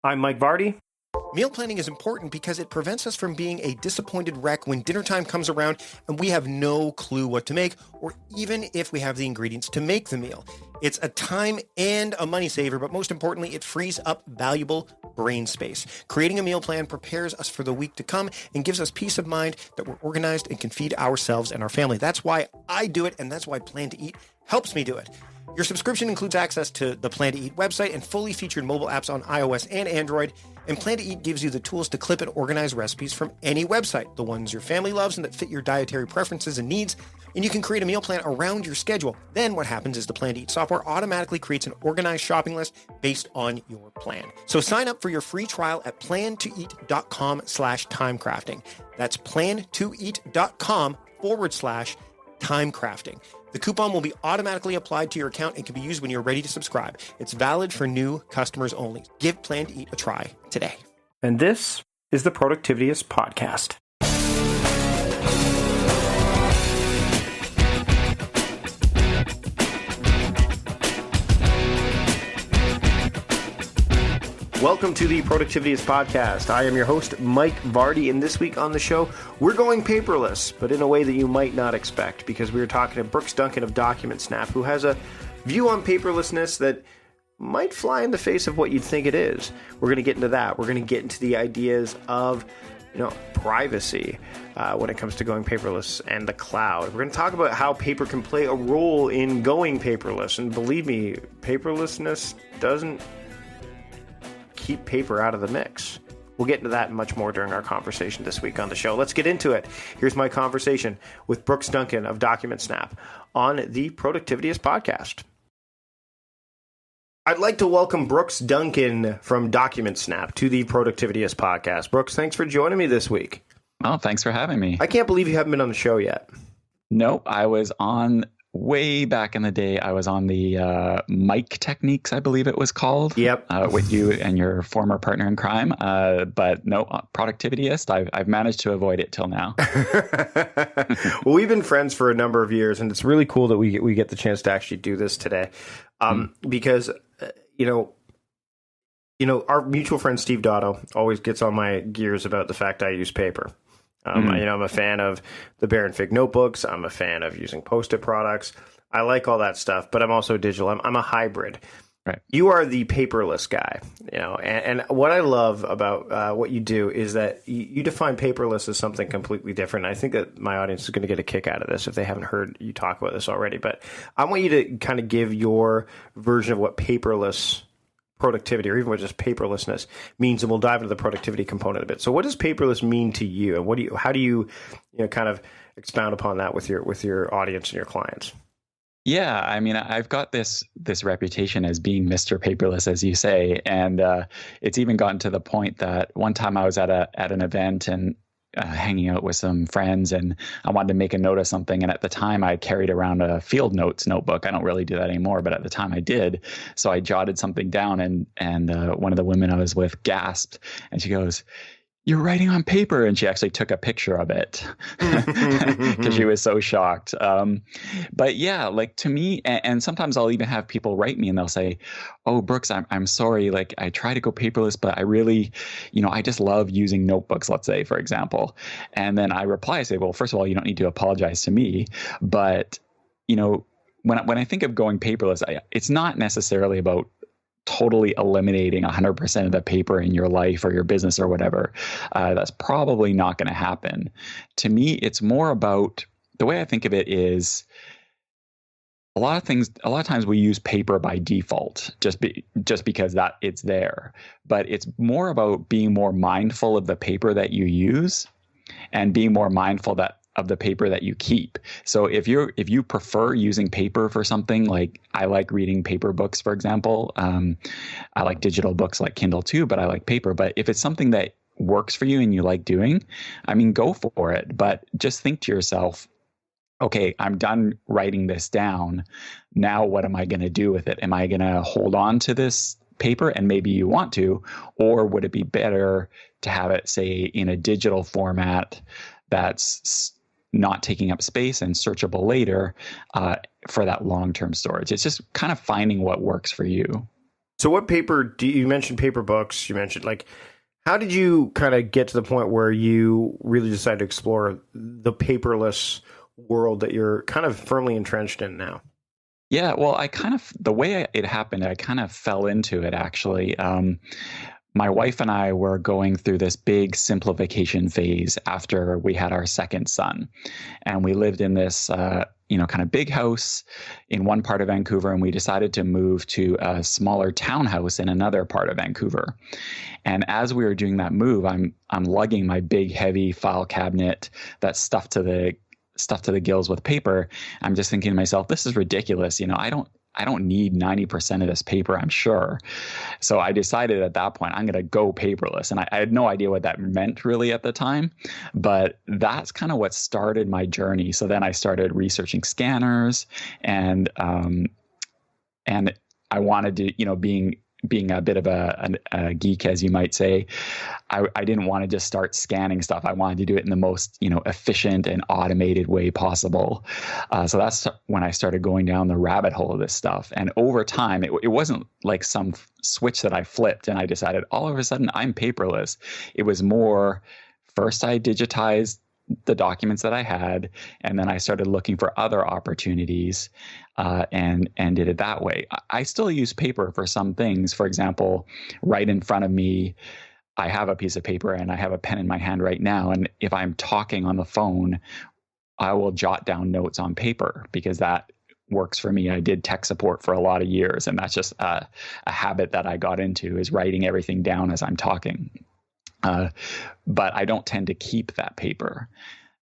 I'm Mike Vardy. Meal planning is important because it prevents us from being a disappointed wreck when dinner time comes around and we have no clue what to make, or even if we have the ingredients to make the meal. It's a time and a money saver, but most importantly, it frees up valuable brain space. Creating a meal plan prepares us for the week to come and gives us peace of mind that we're organized and can feed ourselves and our family. That's why I do it, and that's why Plan to Eat helps me do it. Your subscription includes access to the Plan to Eat website and fully featured mobile apps on iOS and Android. And Plan to Eat gives you the tools to clip and organize recipes from any website, the ones your family loves and that fit your dietary preferences and needs. And you can create a meal plan around your schedule. Then what happens is the Plan to Eat software automatically creates an organized shopping list based on your plan. So sign up for your free trial at plantoeat.com/timecrafting. That's plantoeat.com/timecrafting. The coupon will be automatically applied to your account and can be used when you're ready to subscribe. It's valid for new customers only. Give Plan to Eat a try today. And this is the Productivityist Podcast. Welcome to the Productivityist Podcast. I am your host, Mike Vardy, and this week on the show, we're going paperless, but in a way that you might not expect, because we were talking to Brooks Duncan of DocumentSnap, who has a view on paperlessness that might fly in the face of what you'd think it is. We're going to get into that. We're going to get into the ideas of privacy when it comes to going paperless and the cloud. We're going to talk about how paper can play a role in going paperless, and believe me, paperlessness doesn't keep paper out of the mix. We'll get into that and much more during our conversation this week on the show. Let's get into it. Here's my conversation with Brooks Duncan of DocumentSnap on the Productivityist Podcast. I'd like to welcome Brooks Duncan from DocumentSnap to the Productivityist Podcast. Brooks, thanks for joining me this week. Oh, thanks for having me. I can't believe you haven't been on the show yet. Nope, I was on way back in the day. I was on the Mike Techniques, I believe it was called. Yep. With you and your former partner in crime. But no, Productivityist, I've managed to avoid it till now. Well, we've been friends for a number of years, and it's really cool that we get the chance to actually do this today. Because, our mutual friend Steve Dotto always gets on my gears about the fact I use paper. I'm a fan of the Bear and Fig notebooks. I'm a fan of using Post-it products. I like all that stuff, but I'm also digital. I'm a hybrid. Right. You are the paperless guy, and what I love about what you do is that you define paperless as something completely different. I think that my audience is going to get a kick out of this if they haven't heard you talk about this already. But I want you to kind of give your version of what paperless productivity, or even what just paperlessness means, and we'll dive into the productivity component a bit. So what does paperless mean to you, and how do you kind of expound upon that with your audience and your clients? Yeah, I mean, I've got this reputation as being Mr. Paperless, as you say, and it's even gotten to the point that one time I was at an event and hanging out with some friends, and I wanted to make a note of something. And at the time I carried around a field notes notebook. I don't really do that anymore, but at the time I did. So I jotted something down, and one of the women I was with gasped, and she goes, "You're writing on paper." And she actually took a picture of it because she was so shocked. But yeah, like to me, and sometimes I'll even have people write me and they'll say, "Oh, Brooks, I'm sorry. Like I try to go paperless, but I really, I just love using notebooks," let's say, for example. And then I reply, I say, "Well, first of all, you don't need to apologize to me. But, when I think of going paperless, it's not necessarily about totally eliminating 100% of the paper in your life or your business or whatever. That's probably not going to happen. To me, it's more about, the way I think of it is, a lot of times we use paper by default, just because that it's there. But it's more about being more mindful of the paper that you use and being more mindful of the paper that you keep. So if you prefer using paper for something, like I like reading paper books, for example, I like digital books like Kindle too, but I like paper. But if it's something that works for you and you like doing, I mean, go for it. But just think to yourself, okay, I'm done writing this down. Now what am I going to do with it? Am I going to hold on to this paper? And maybe you want to, or would it be better to have it, say, in a digital format that's not taking up space and searchable later for that long-term storage? It's just kind of finding what works for you. So what paper you mentioned paper books, you mentioned how did you kind of get to the point where you really decided to explore the paperless world that you're kind of firmly entrenched in now? Yeah, well, the way it happened, I kind of fell into it actually. My wife and I were going through this big simplification phase after we had our second son. And we lived in this, kind of big house in one part of Vancouver. And we decided to move to a smaller townhouse in another part of Vancouver. And as we were doing that move, I'm lugging my big, heavy file cabinet that's stuffed to the gills with paper. I'm just thinking to myself, this is ridiculous. I don't need 90% of this paper, I'm sure. So I decided at that point, I'm going to go paperless. And I had no idea what that meant really at the time, but that's kind of what started my journey. So then I started researching scanners and I wanted to, being a bit of a geek, as you might say, I didn't want to just start scanning stuff. I wanted to do it in the most, efficient and automated way possible. So that's when I started going down the rabbit hole of this stuff. And over time, it wasn't like some switch that I flipped and I decided all of a sudden I'm paperless. It was more, first I digitized the documents that I had, and then I started looking for other opportunities and did it that way. I still use paper for some things. For example, right in front of me, I have a piece of paper and I have a pen in my hand right now. And if I'm talking on the phone, I will jot down notes on paper because that works for me. I did tech support for a lot of years, and that's just a habit that I got into, is writing everything down as I'm talking. But I don't tend to keep that paper.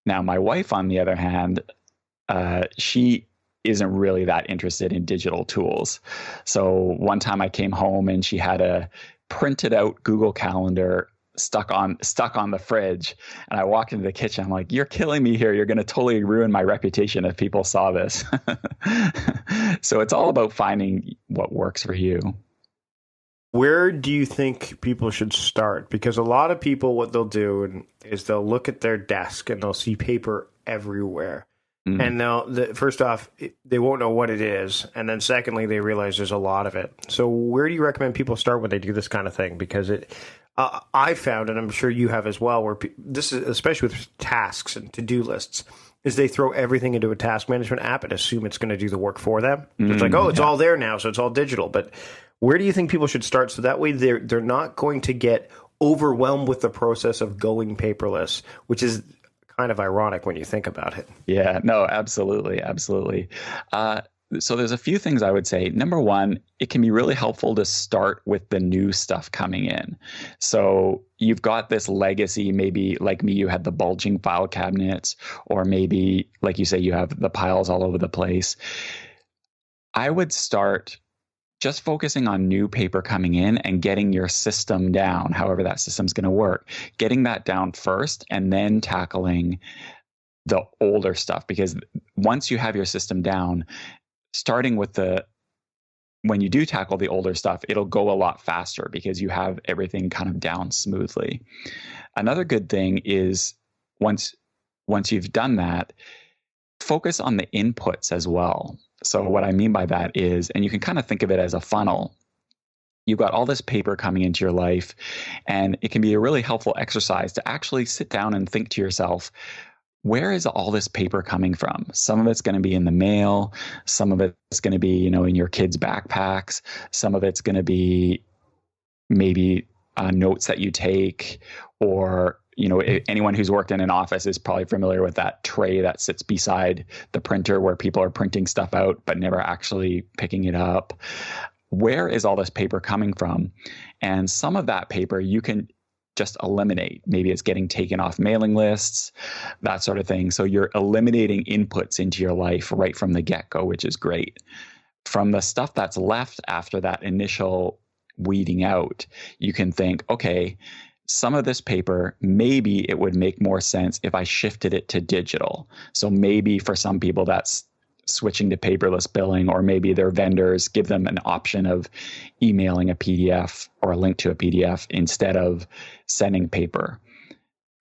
Now, my wife, on the other hand, she isn't really that interested in digital tools. So one time I came home and she had a printed out Google Calendar stuck on the fridge. And I walked into the kitchen. I'm like, you're killing me here. You're going to totally ruin my reputation if people saw this. So it's all about finding what works for you. Where do you think people should start? Because a lot of people, what they'll do is they'll look at their desk and they'll see paper everywhere. Mm. And first off, they won't know what it is. And then secondly, they realize there's a lot of it. So where do you recommend people start when they do this kind of thing? Because I found, and I'm sure you have as well, where this is especially with tasks and to-do lists, is they throw everything into a task management app and assume it's going to do the work for them. It's like, it's all there now, so it's all digital. But where do you think people should start so that way they're not going to get overwhelmed with the process of going paperless, which is kind of ironic when you think about it? Yeah, no, absolutely. Absolutely. So there's a few things I would say. Number one, it can be really helpful to start with the new stuff coming in. So you've got this legacy, maybe like me, you had the bulging file cabinets, or maybe, like you say, you have the piles all over the place. I would start just focusing on new paper coming in and getting your system down, however that system's going to work, getting that down first and then tackling the older stuff. Because once you have your system down, starting with when you do tackle the older stuff, it'll go a lot faster because you have everything kind of down smoothly. Another good thing is once you've done that, focus on the inputs as well. So what I mean by that is, and you can kind of think of it as a funnel, you've got all this paper coming into your life, and it can be a really helpful exercise to actually sit down and think to yourself, where is all this paper coming from? Some of it's going to be in the mail. Some of it's going to be, in your kids' backpacks. Some of it's going to be maybe notes that you take, or anyone who's worked in an office is probably familiar with that tray that sits beside the printer where people are printing stuff out but never actually picking it up. Where is all this paper coming from? And some of that paper you can just eliminate. Maybe it's getting taken off mailing lists, that sort of thing. So you're eliminating inputs into your life right from the get-go, which is great. From the stuff that's left after that initial weeding out, you can think, okay, some of this paper, maybe it would make more sense if I shifted it to digital. So maybe for some people that's switching to paperless billing, or maybe their vendors give them an option of emailing a PDF or a link to a PDF instead of sending paper.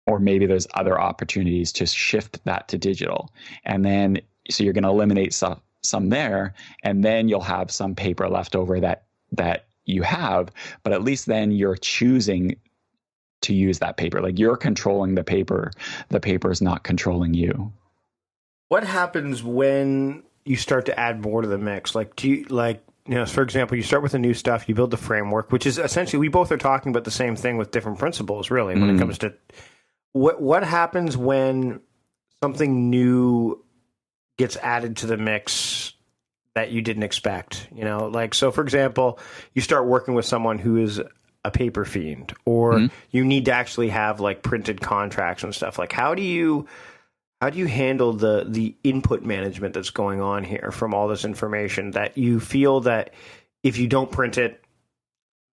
Or maybe there's other opportunities to shift that to digital. And then, so you're going to eliminate some there, and then you'll have some paper left over that you have, but at least then you're choosing to use that paper. Like you're controlling the paper is not controlling you. What happens when you start to add more to the mix? Like, do you for example, you start with the new stuff, you build the framework, which is essentially, we both are talking about the same thing with different principles, really, when it comes to what happens when something new gets added to the mix that you didn't expect, so for example, you start working with someone who is a paper fiend, or you need to actually have like printed contracts and stuff. Like, how do you handle the input management that's going on here from all this information, that you feel that if you don't print it,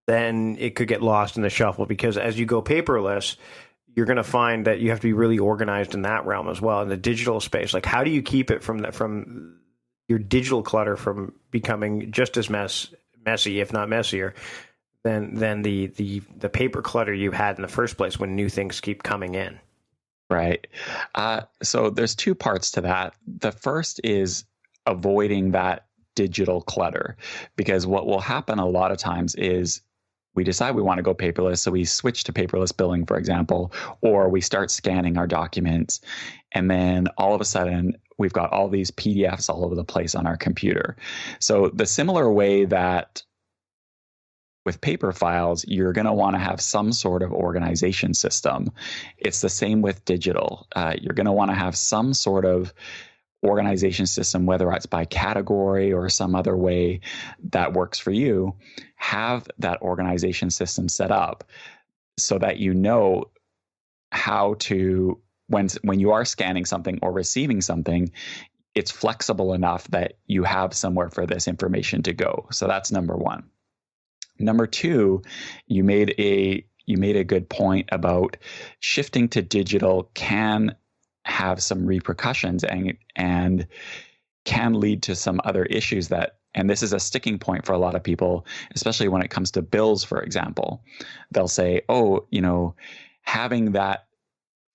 then it could get lost in the shuffle? Because as you go paperless, you're going to find that you have to be really organized in that realm as well, in the digital space. Like, how do you keep it from your digital clutter from becoming just as messy, if not messier, than the paper clutter you had in the first place when new things keep coming in? Right. So there's two parts to that. The first is avoiding that digital clutter, because what will happen a lot of times is we decide we want to go paperless. So we switch to paperless billing, for example, or we start scanning our documents. And then all of a sudden, we've got all these PDFs all over the place on our computer. So the similar way that with paper files, you're going to want to have some sort of organization system. It's the same with digital. You're going to want to have some sort of organization system, whether it's by category or some other way that works for you. Have that organization system set up so that you know how to, when you are scanning something or receiving something, it's flexible enough that you have somewhere for this information to go. So that's number one. Number two, you made a good point about shifting to digital can have some repercussions and can lead to some other issues and this is a sticking point for a lot of people, especially when it comes to bills, for example. They'll say, having that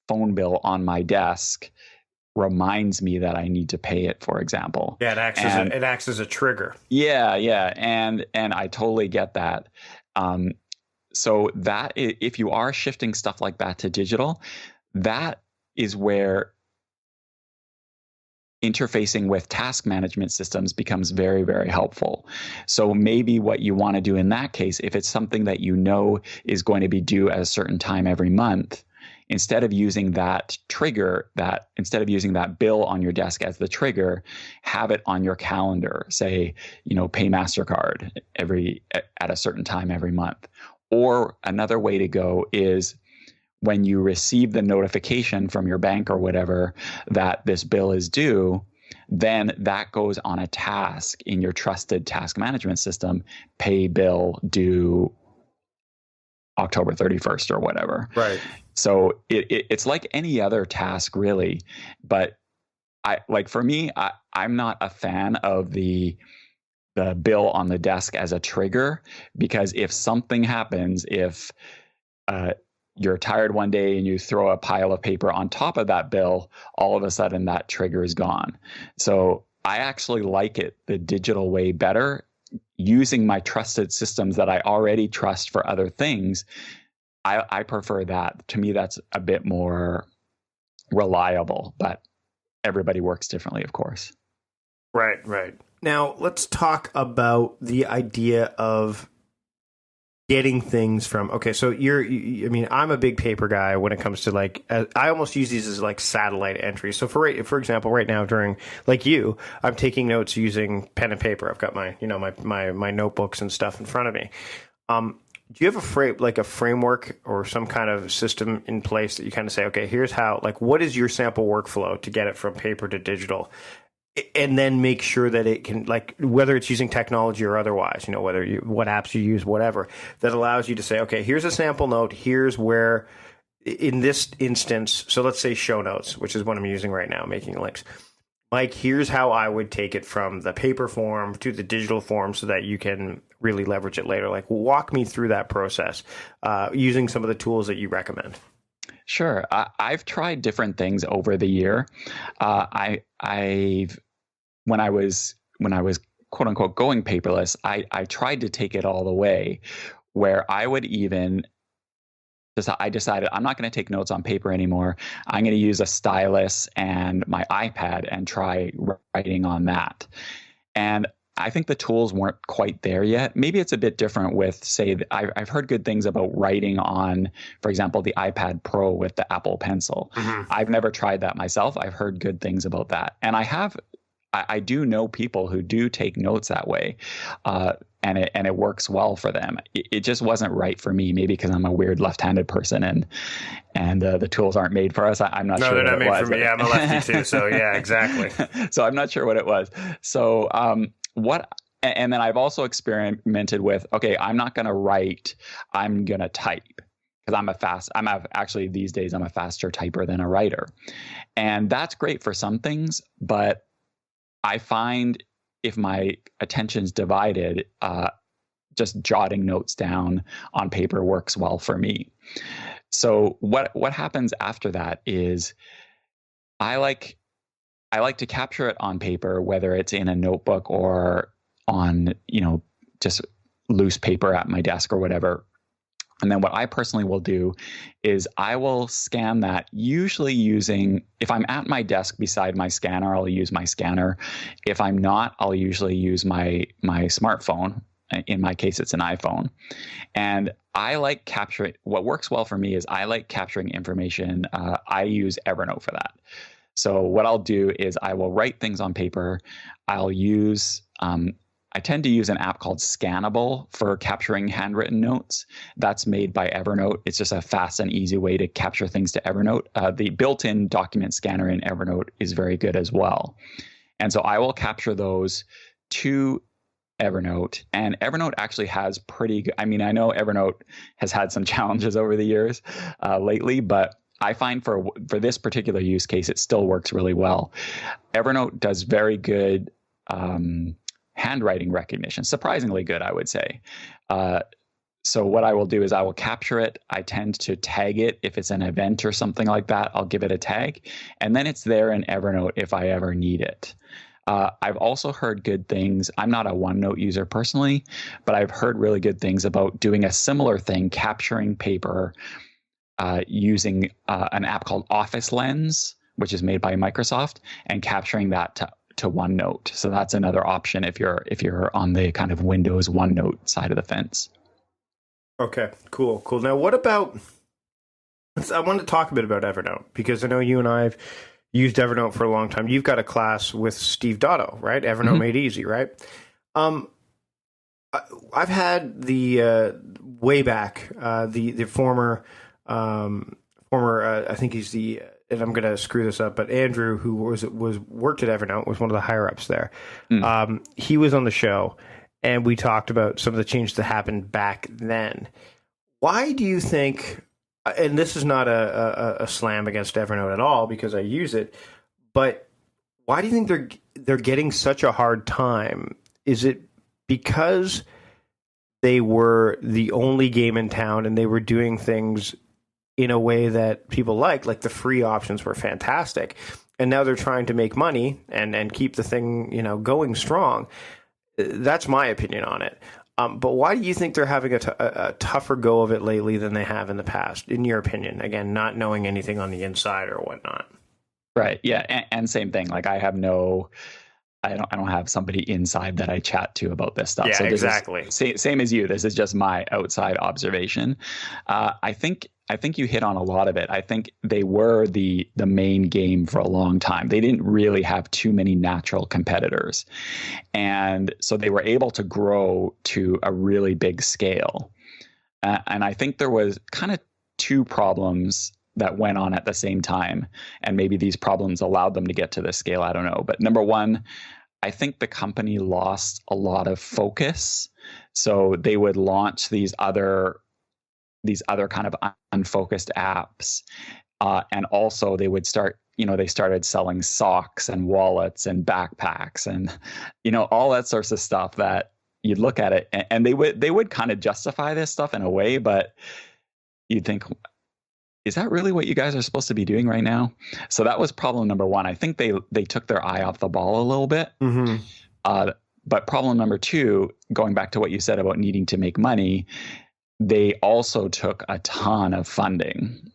phone bill on my desk reminds me that I need to pay it, for example. Yeah, it acts as a trigger. Yeah. And I totally get that. So that if you are shifting stuff like that to digital, that is where interfacing with task management systems becomes very, very helpful. So maybe what you want to do in that case, if it's something that you know is going to be due at a certain time every month, instead of using that bill on your desk as the trigger, have it on your calendar. Say, pay MasterCard at a certain time every month. Or another way to go is when you receive the notification from your bank or whatever that this bill is due, then that goes on a task in your trusted task management system. Pay bill due October 31st or whatever. Right. So it's like any other task, really. But I'm not a fan of the bill on the desk as a trigger, because if something happens, if you're tired one day and you throw a pile of paper on top of that bill, all of a sudden that trigger is gone. So I actually like the digital way better, using my trusted systems that I already trust for other things. I prefer that. To me, that's a bit more reliable, but everybody works differently, of course. Right. Now, let's talk about the idea of getting things from, so I'm a big paper guy when it comes to I almost use these as like satellite entries. So for example, right now during I'm taking notes using pen and paper. I've got my, my notebooks and stuff in front of me. Do you have a framework or some kind of system in place that you kind of say, okay, here's how, what is your sample workflow to get it from paper to digital? And then make sure that it can, whether it's using technology or otherwise, what apps you use, whatever, that allows you to say, okay, here's a sample note. Here's where, in this instance, so let's say show notes, which is what I'm using right now, making links. Here's how I would take it from the paper form to the digital form so that you can really leverage it later. Walk me through that process using some of the tools that you recommend. Sure. I've tried different things over the year. When I was quote unquote going paperless, I tried to take it all the way, where I would even I decided I'm not going to take notes on paper anymore. I'm going to use a stylus and my iPad and try writing on that. And I think the tools weren't quite there yet. Maybe it's a bit different with, say, I've heard good things about writing on, for example, the iPad Pro with the Apple Pencil. Mm-hmm. I've never tried that myself. I've heard good things about that. And I do know people who do take notes that way, and it works well for them. It just wasn't right for me, maybe because I'm a weird left-handed person and the tools aren't made for us. I'm not sure. No, they're not made for me. Yeah, I'm a lefty too. So yeah, exactly. So I'm not sure what it was. So and then I've also experimented with, okay, I'm not going to write, I'm going to type. Because actually these days I'm a faster typer than a writer. And that's great for some things, but I find if my attention's divided, just jotting notes down on paper works well for me. So what happens after that is I like to capture it on paper, whether it's in a notebook or on, just loose paper at my desk or whatever. And then what I personally will do is I will scan that, usually using, if I'm at my desk beside my scanner, I'll use my scanner. If I'm not, I'll usually use my smartphone. In my case, it's an iPhone. And I like capturing, what works well for me is I like capturing information. I use Evernote for that. So what I'll do is I will write things on paper. I tend to use an app called Scannable for capturing handwritten notes. That's made by Evernote. It's just a fast and easy way to capture things to Evernote. The built-in document scanner in Evernote is very good as well. And so I will capture those to Evernote. And Evernote actually has pretty good, I know Evernote has had some challenges over the years lately, but I find for this particular use case, it still works really well. Evernote does very good handwriting recognition, surprisingly good, I would say. So what I will do is I will capture it. I tend to tag it. If it's an event or something like that, I'll give it a tag. And then it's there in Evernote if I ever need it. I've also heard good things. I'm not a OneNote user personally, but I've heard really good things about doing a similar thing, capturing paper using an app called Office Lens, which is made by Microsoft, and capturing that to OneNote. So that's another option if you're on the kind of Windows OneNote side of the fence. Okay, cool. Now, what about? I want to talk a bit about Evernote because I know you and I have used Evernote for a long time. You've got a class with Steve Dotto, right? Evernote Made Easy, right? I've had the way back the former I think he's the. And I'm going to screw this up, but Andrew, who worked at Evernote, was one of the higher ups there. He was on the show, and we talked about some of the changes that happened back then. Why do you think? And this is not a slam against Evernote at all, because I use it. But why do you think they're getting such a hard time? Is it because they were the only game in town and they were doing things in a way that people like the free options were fantastic, and now they're trying to make money and keep the thing, going strong? That's my opinion on it. But why do you think they're having a tougher go of it lately than they have in the past, in your opinion? Again, not knowing anything on the inside or whatnot. Right. Yeah. And same thing. Like I don't have somebody inside that I chat to about this stuff. Yeah, so exactly. Same as you. This is just my outside observation. I think you hit on a lot of it. I think they were the main game for a long time. They didn't really have too many natural competitors. And so they were able to grow to a really big scale. And I think there was kind of two problems that went on at the same time. And maybe these problems allowed them to get to this scale. I don't know. But number one, I think the company lost a lot of focus. So they would launch these other kind of unfocused apps. And also they would start, they started selling socks and wallets and backpacks and, all that sorts of stuff that you'd look at it and they would kind of justify this stuff in a way, but you'd think, is that really what you guys are supposed to be doing right now? So that was problem number one. I think they took their eye off the ball a little bit. Mm-hmm. But problem number two, going back to what you said about needing to make money, they also took a ton of funding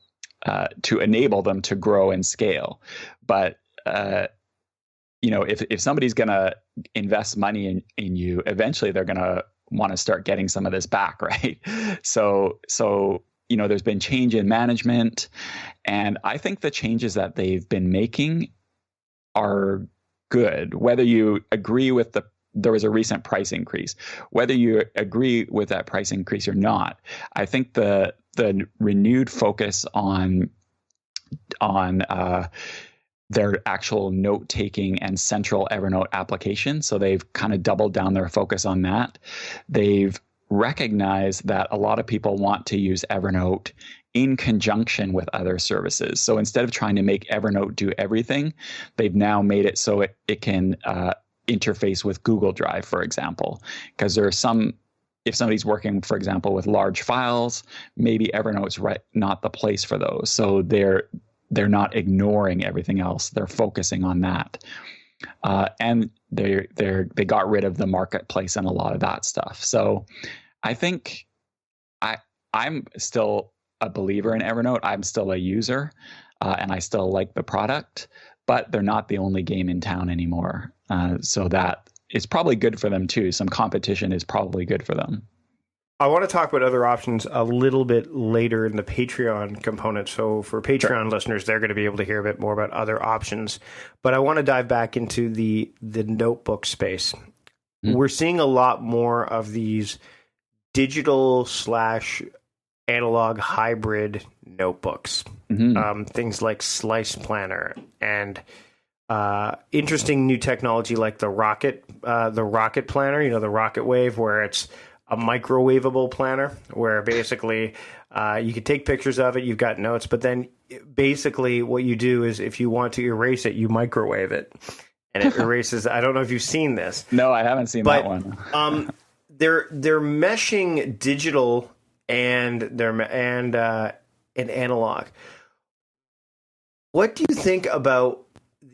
to enable them to grow and scale. But if somebody's going to invest money in you, eventually they're going to want to start getting some of this back, right? So there's been change in management, and I think the changes that they've been making are good. Whether you agree with there was a recent price increase, whether you agree with that price increase or not, I think the renewed focus on their actual note taking and central Evernote application. So they've kind of doubled down their focus on that. They've recognized that a lot of people want to use Evernote in conjunction with other services. So instead of trying to make Evernote do everything, they've now made it so it can interface with Google Drive, for example, because there are if somebody's working, for example, with large files, maybe Evernote's not the place for those. So they're not ignoring everything else. They're focusing on that. And they got rid of the marketplace and a lot of that stuff. So I think I'm still a believer in Evernote. I'm still a user, and I still like the product, but they're not the only game in town anymore. So that it's probably good for them too. Some competition is probably good for them. I want to talk about other options a little bit later in the Patreon component. So for Patreon listeners, they're going to be able to hear a bit more about other options. But I want to dive back into the notebook space. Mm-hmm. We're seeing a lot more of these digital / analog hybrid notebooks. Mm-hmm. Things like Slice Planner and interesting new technology like the Rocket Planner, the Rocket Wave, where it's a microwavable planner where basically you can take pictures of it, you've got notes, but then basically what you do is if you want to erase it, you microwave it and it erases. I don't know if you've seen this. No, I haven't seen that one. They're meshing digital and analog. What do you think about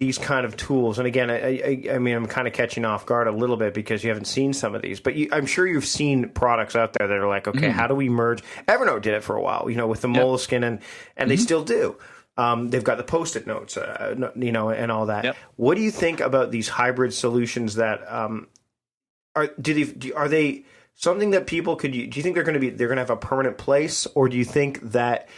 these kind of tools? And again, I mean, I'm kind of catching off guard a little bit because you haven't seen some of these, but I'm sure you've seen products out there that are like, okay, how do we merge? Evernote did it for a while, with the Moleskine, and they still do. They've got the Post-it notes, and all that. Yep. What do you think about these hybrid solutions that are they something that people could use? Do you think they're going to have a permanent place, or do you think that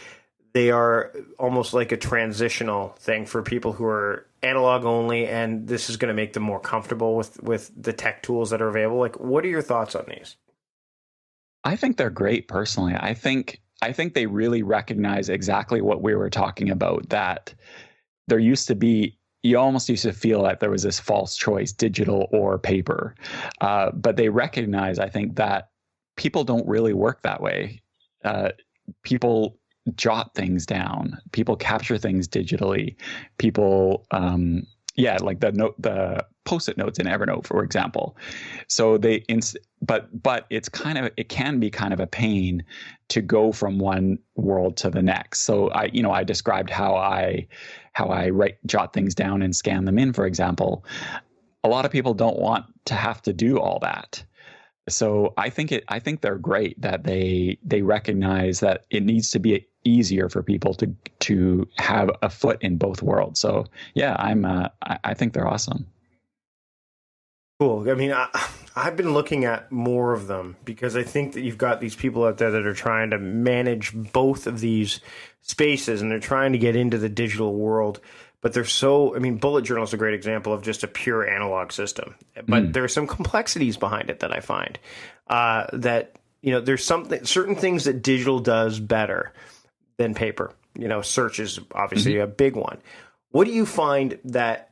they are almost like a transitional thing for people who are analog only, and this is going to make them more comfortable with the tech tools that are available? Like, what are your thoughts on these? I think they're great personally. I think they really recognize exactly what we were talking about, that there used to be, you almost used to feel like there was this false choice, digital or paper. But they recognize, I think, that people don't really work that way. People jot things down. People capture things digitally. People, like the Post-it notes in Evernote, for example. So but it can be kind of a pain to go from one world to the next. So I described how I jot things down and scan them in, for example. A lot of people don't want to have to do all that. So I think they're great that they recognize that it needs to be easier for people to have a foot in both worlds. So yeah, I think they're awesome. Cool. I mean, I've been looking at more of them because I think that you've got these people out there that are trying to manage both of these spaces, and they're trying to get into the digital world. But bullet journal is a great example of just a pure analog system. But there are some complexities behind it that I find that, there's certain things that digital does better than paper. Search is obviously a big one. What do you find that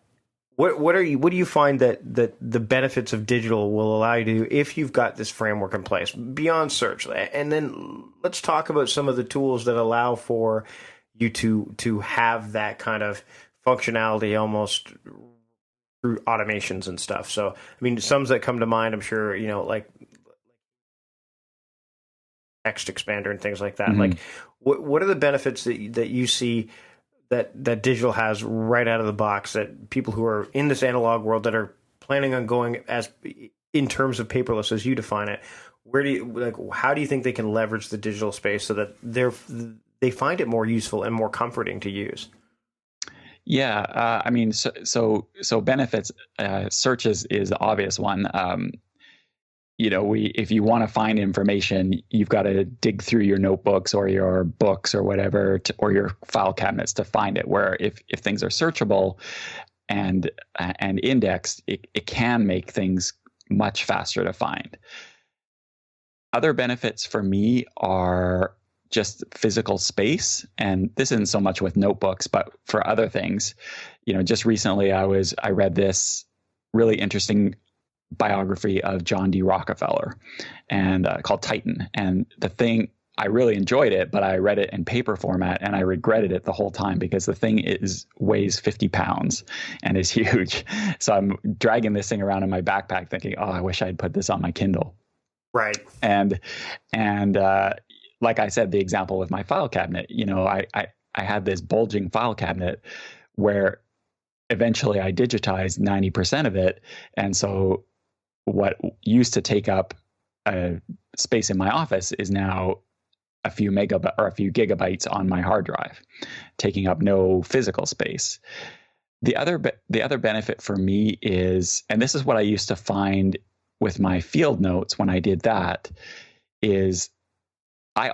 what do you find that the benefits of digital will allow you to do if you've got this framework in place beyond search? And then let's talk about some of the tools that allow for you to have that kind of functionality almost through automations and stuff. So, I mean, some that come to mind, I'm sure, like text expander and things like that. Like, what are the benefits that you see that digital has right out of the box that people who are in this analog world that are planning on going as in terms of paperless as you define it, how do you think they can leverage the digital space so that they find it more useful and more comforting to use? Yeah, I mean, so benefits. Search is the obvious one. If you want to find information, you've got to dig through your notebooks or your books or whatever, or your file cabinets to find it. Where if things are searchable and indexed, it can make things much faster to find. Other benefits for me are just physical space, and this isn't so much with notebooks, but for other things. Just recently I read this really interesting biography of John D. Rockefeller, and called Titan. And I really enjoyed it, but I read it in paper format and I regretted it the whole time because the thing weighs 50 pounds and is huge. So I'm dragging this thing around in my backpack thinking, oh, I wish I'd put this on my Kindle. Right. And like I said, the example with my file cabinet, I had this bulging file cabinet where eventually I digitized 90% of it. And so what used to take up space in my office is now a few gigabytes on my hard drive, taking up no physical space. The other benefit for me is, and this is what I used to find with my field notes when I did that, is I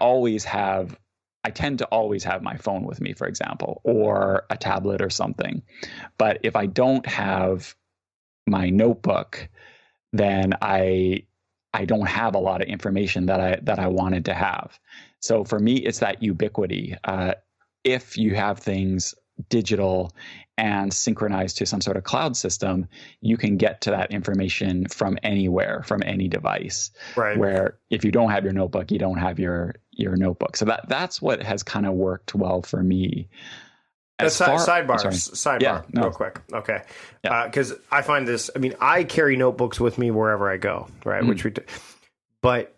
tend to always have my phone with me, for example, or a tablet or something. But if I don't have my notebook, then I don't have a lot of information that I wanted to have. So for me, it's that ubiquity. If you have things digital and synchronized to some sort of cloud system, you can get to that information from anywhere, from any device. Right. Where if you don't have your notebook, you don't have your notebook. So that's what has kind of worked well for me. Sidebar, yeah, no. Real quick. Okay. Because I find this, I carry notebooks with me wherever I go, right? Which we do. But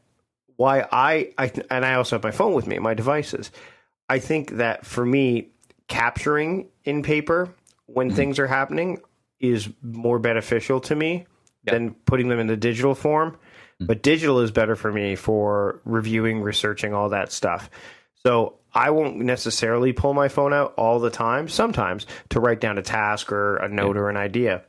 why I also have my phone with me, my devices. I think that for me, capturing in paper when things are happening is more beneficial to me than putting them in the digital form. But digital is better for me for reviewing, researching, all that stuff. So I won't necessarily pull my phone out all the time, sometimes to write down a task or a note or an idea.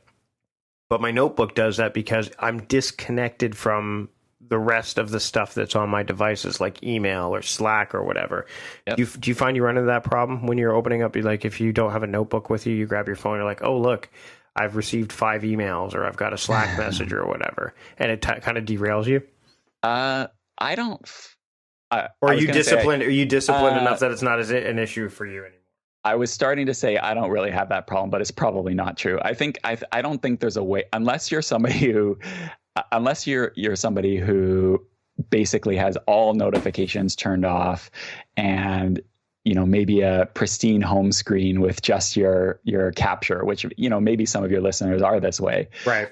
But my notebook does that because I'm disconnected from the rest of the stuff that's on my devices, like email or Slack or whatever. Yep. Do you find you run into that problem when you're opening up? Like if you don't have a notebook with you, you grab your phone, you're like, oh, look, I've received 5 emails or I've got a Slack message or whatever. And it kind of derails you? I don't... Or are you disciplined? Are you disciplined enough that it's not an issue for you anymore? I was starting to say I don't really have that problem, but it's probably not true. I don't think there's a way, unless you're somebody who basically has all notifications turned off, and maybe a pristine home screen with just your capture, which maybe some of your listeners are this way. Right.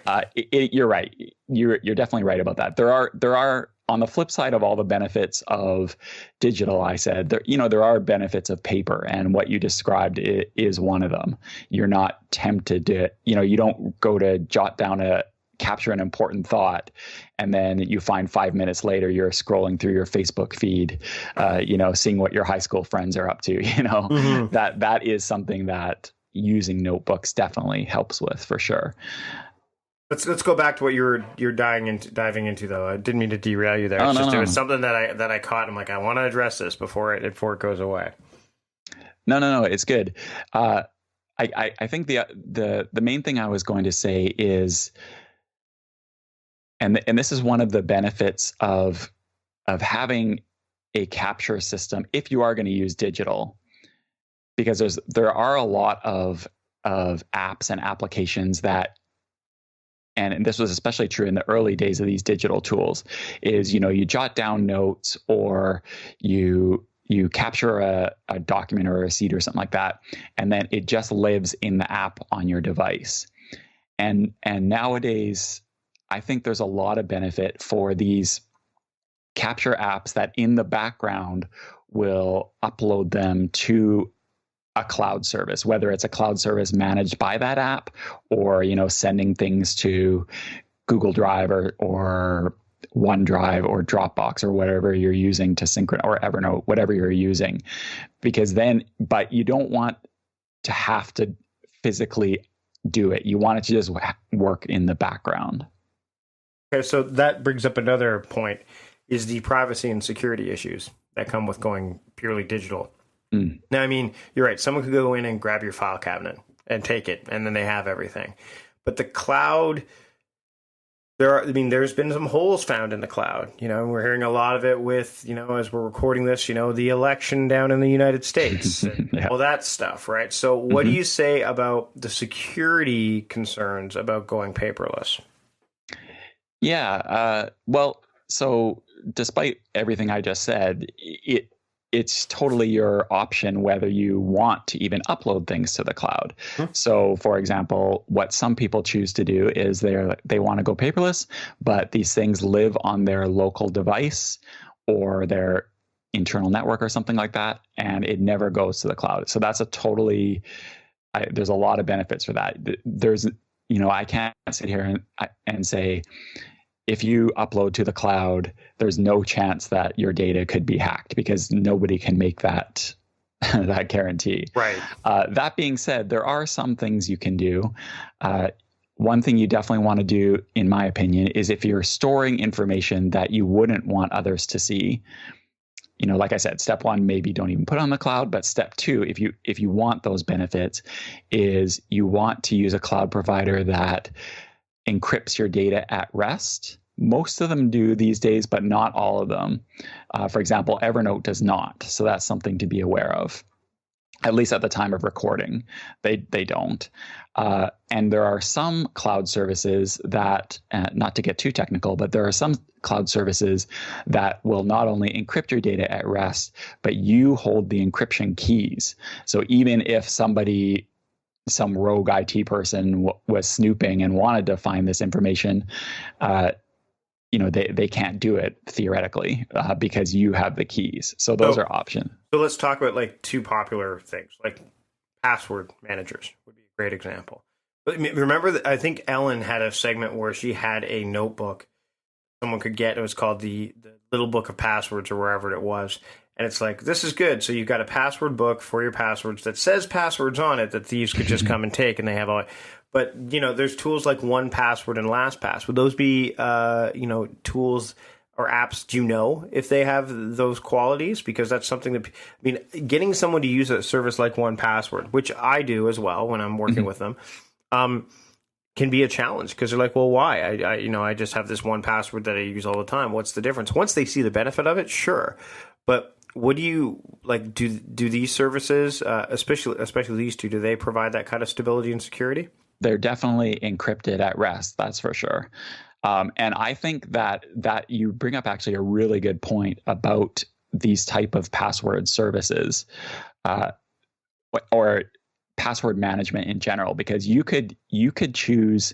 You're right. You're definitely right about that. There are. On the flip side of all the benefits of digital, I said, there are benefits of paper, and what you described is one of them. You're not tempted to, you don't go to capture an important thought, and then you find 5 minutes later you're scrolling through your Facebook feed, seeing what your high school friends are up to. That is something that using notebooks definitely helps with, for sure. Let's go back to what you're diving into, though. I didn't mean to derail you there. It was something that I caught. I'm like, I want to address this before it goes away. No, it's good. I think the main thing I was going to say is, and this is one of the benefits of having a capture system if you are going to use digital, because there are a lot of apps and applications that. And this was especially true in the early days of these digital tools, is, you jot down notes or you capture a document or a receipt or something like that, and then it just lives in the app on your device. And nowadays, I think there's a lot of benefit for these capture apps that in the background will upload them to a cloud service, whether it's a cloud service managed by that app or, sending things to Google Drive or OneDrive or Dropbox or whatever you're using to synchronize, or Evernote, whatever you're using, because then, but you don't want to have to physically do it. You want it to just work in the background. Okay, so that brings up another point, is the privacy and security issues that come with going purely digital. Now, I mean, you're right. Someone could go in and grab your file cabinet and take it, and then they have everything. But the cloud, there's been some holes found in the cloud. We're hearing a lot of it with, as we're recording this, the election down in the United States, and all that stuff, right? So what do you say about the security concerns about going paperless? Yeah. Well, so despite everything I just said, it's totally your option whether you want to even upload things to the cloud. So, for example, what some people choose to do is they want to go paperless, but these things live on their local device or their internal network or something like that, and it never goes to the cloud. So that's there's a lot of benefits for that. There's, I can't sit here and say, if you upload to the cloud, there's no chance that your data could be hacked, because nobody can make that guarantee. Right. That being said, there are some things you can do. One thing you definitely want to do, in my opinion, is if you're storing information that you wouldn't want others to see. Like I said, step one, maybe don't even put on the cloud. But step two, if you want those benefits, is you want to use a cloud provider that encrypts your data at rest. Most of them do these days, but not all of them. For example, Evernote does not. So that's something to be aware of. At least at the time of recording, they don't. And there are some cloud services that, not to get too technical, but there are some cloud services that will not only encrypt your data at rest, but you hold the encryption keys. So even if some rogue IT person was snooping and wanted to find this information, they can't do it theoretically because you have the keys. So those are options. So let's talk about like two popular things, like password managers would be a great example. But remember that I think Ellen had a segment where she had a notebook someone could get. It was called the Little Book of Passwords or wherever it was. And it's like, this is good. So you've got a password book for your passwords that says passwords on it that thieves could just come and take, and they have all. But, there's tools like 1Password and LastPass. Would those be, tools or apps, do you know if they have those qualities? Because that's something that, getting someone to use a service like 1Password, which I do as well when I'm working with them, can be a challenge, because they're like, well, why? I just have this 1Password that I use all the time. What's the difference? Once they see the benefit of it, sure. But what do you like? Do these services, especially these two, do they provide that kind of stability and security? They're definitely encrypted at rest. That's for sure. And I think that you bring up actually a really good point about these type of password services, or password management in general, because you could choose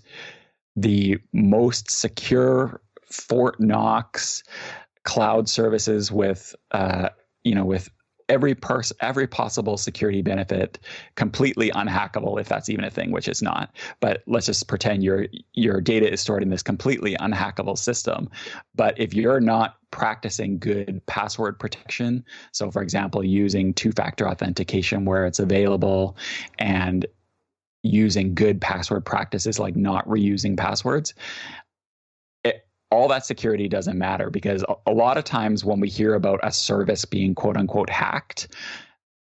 the most secure Fort Knox cloud services with with every possible security benefit, completely unhackable, if that's even a thing, which is not. But let's just pretend your data is stored in this completely unhackable system. But if you're not practicing good password protection, so for example, using two-factor authentication where it's available, and using good password practices like not reusing passwords, all that security doesn't matter, because a lot of times when we hear about a service being quote unquote hacked,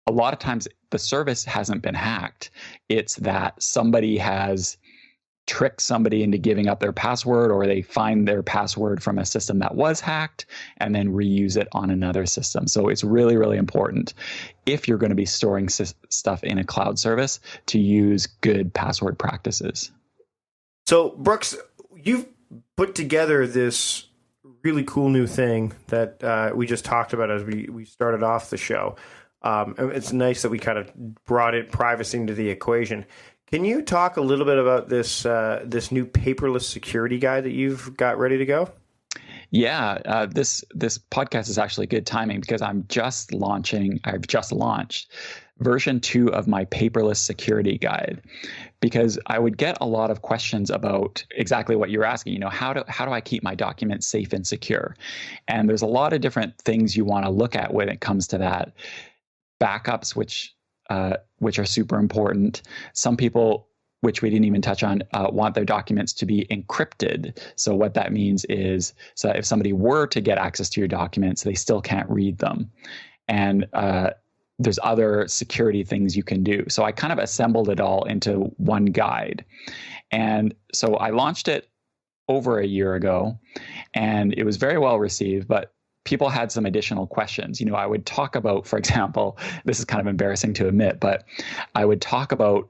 a lot of times the service hasn't been hacked. It's that somebody has tricked somebody into giving up their password, or they find their password from a system that was hacked and then reuse it on another system. So it's really, really important, if you're going to be storing stuff in a cloud service, to use good password practices. So Brooks, you've put together this really cool new thing that we just talked about as we started off the show. It's nice that we kind of brought privacy into the equation. Can you talk a little bit about this new paperless security guide that you've got ready to go? This podcast is actually good timing because I've just launched version 2 of my paperless security guide, because I would get a lot of questions about exactly what you're asking. How do I keep my documents safe and secure? And there's a lot of different things you want to look at when it comes to that. Backups, which are super important. Some people, which we didn't even touch on, want their documents to be encrypted. So what that means is, so if somebody were to get access to your documents, they still can't read them. And there's other security things you can do. So I kind of assembled it all into one guide. And so I launched it over a year ago, and it was very well received, but people had some additional questions. I would talk about, for example, this is kind of embarrassing to admit, but I would talk about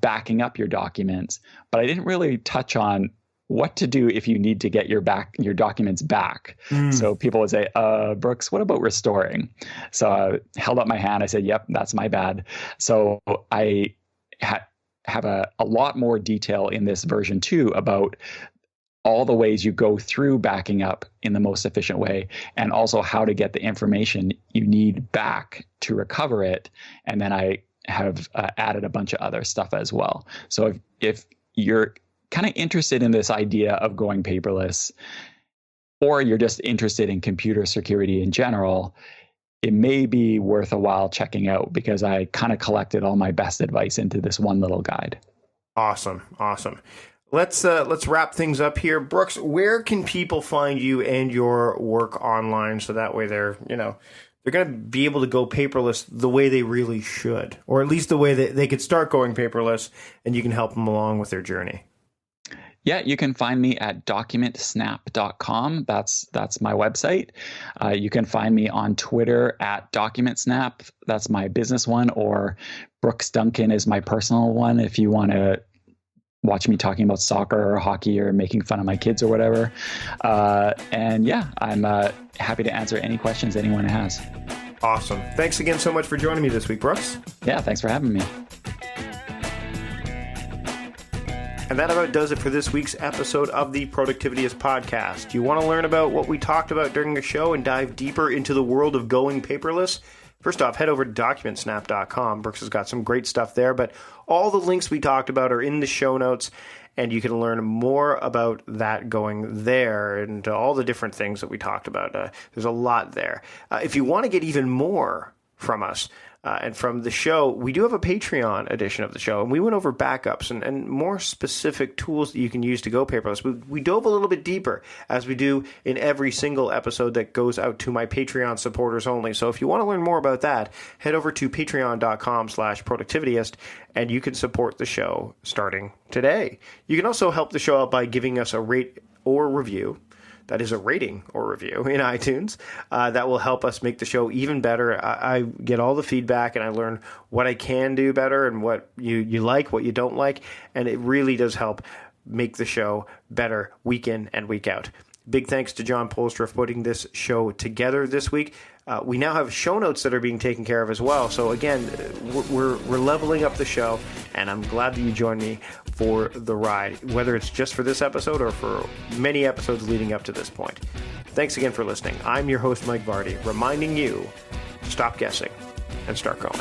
backing up your documents, but I didn't really touch on what to do if you need to get your documents back. So people would say, Brooks, what about restoring? So I held up my hand. I said, yep, that's my bad. So I have a lot more detail in this version 2 about all the ways you go through backing up in the most efficient way, and also how to get the information you need back to recover it. And then I have added a bunch of other stuff as well. So if you're kind of interested in this idea of going paperless, or you're just interested in computer security in general, it may be worth a while checking out, because I kind of collected all my best advice into this one little guide. Awesome. Let's wrap things up here. Brooks, where can people find you and your work online, so that way they're going to be able to go paperless the way they really should, or at least the way that they could start going paperless, and you can help them along with their journey? Yeah, you can find me at DocumentSnap.com. That's my website. You can find me on Twitter at DocumentSnap. That's my business one, or Brooks Duncan is my personal one if you want to watch me talking about soccer or hockey or making fun of my kids or whatever. And yeah, I'm happy to answer any questions anyone has. Awesome. Thanks again so much for joining me this week, Brooks. Yeah, thanks for having me. And that about does it for this week's episode of the Productivityist Podcast. Do you want to learn about what we talked about during the show and dive deeper into the world of going paperless? First off, head over to DocumentSnap.com. Brooks has got some great stuff there, but all the links we talked about are in the show notes, and you can learn more about that going there and all the different things that we talked about. There's a lot there. If you want to get even more from us, and from the show, we do have a Patreon edition of the show, and we went over backups and more specific tools that you can use to go paperless. We dove a little bit deeper, as we do in every single episode that goes out to my Patreon supporters only. So if you want to learn more about that, head over to patreon.com/productivityist, and you can support the show starting today. You can also help the show out by giving us a rate or review. That is a rating or review in iTunes. That will help us make the show even better. I get all the feedback, and I learn what I can do better and what you like, what you don't like. And it really does help make the show better week in and week out. Big thanks to John Polstra for putting this show together this week. We now have show notes that are being taken care of as well. So again, we're leveling up the show, and I'm glad that you joined me for the ride, whether it's just for this episode or for many episodes leading up to this point. Thanks again for listening. I'm your host, Mike Vardy, reminding you to stop guessing and start going.